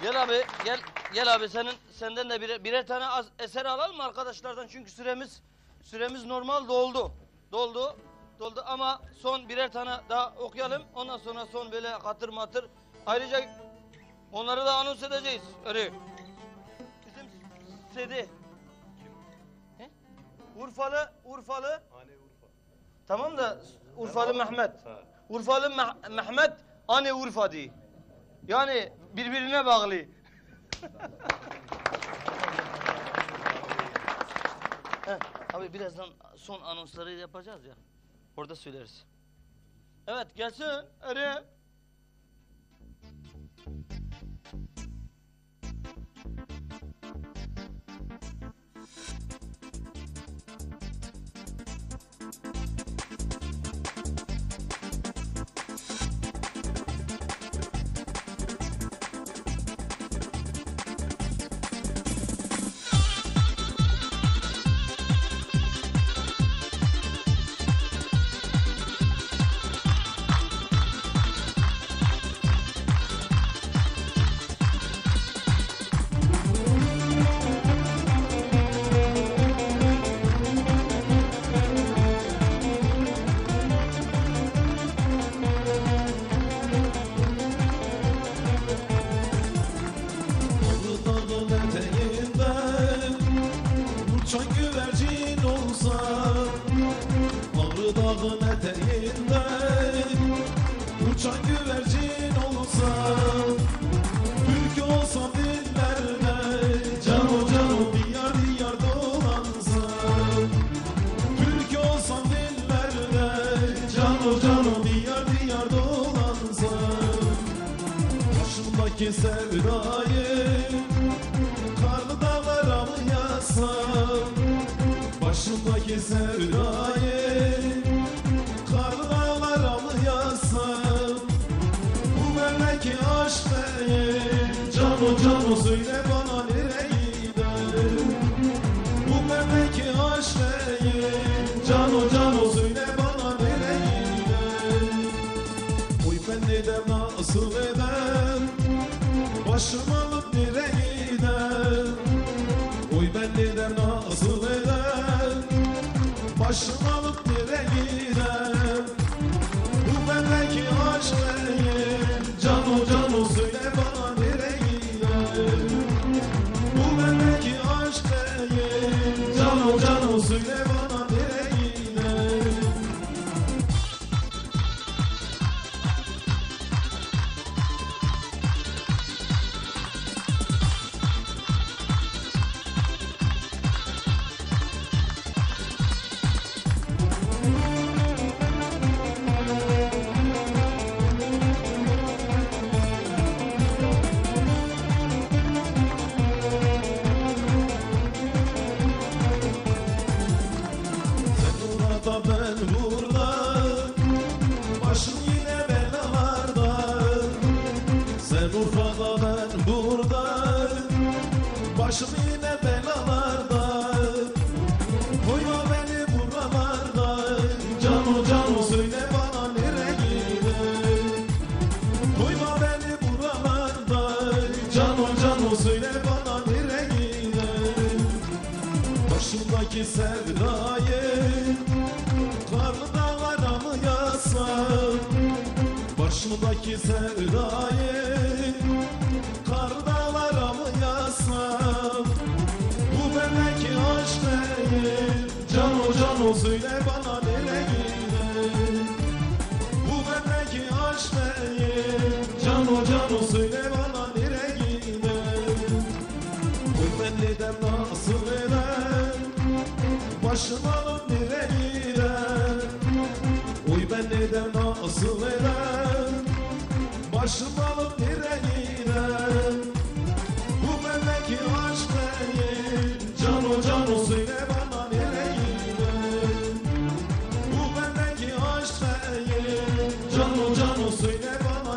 Gel abi, gel abi, senden de birer tane eser alalım mı arkadaşlardan? Çünkü süremiz normal doldu ama son birer tane daha okuyalım. Ondan sonra son böyle katır matır. Ayrıca onları da anons edeceğiz. Öyle. Bizim Sedi. Kim? Urfalı. Hani Urfa. Tamam da Urfalı Mehmet. Urfalı Mehmet hani Urfa diye. Yani birbirine bağlı. Abi birazdan son anonsları yapacağız ya. Orada söyleriz. Evet, gelsin. Hadi. Cano söyle bana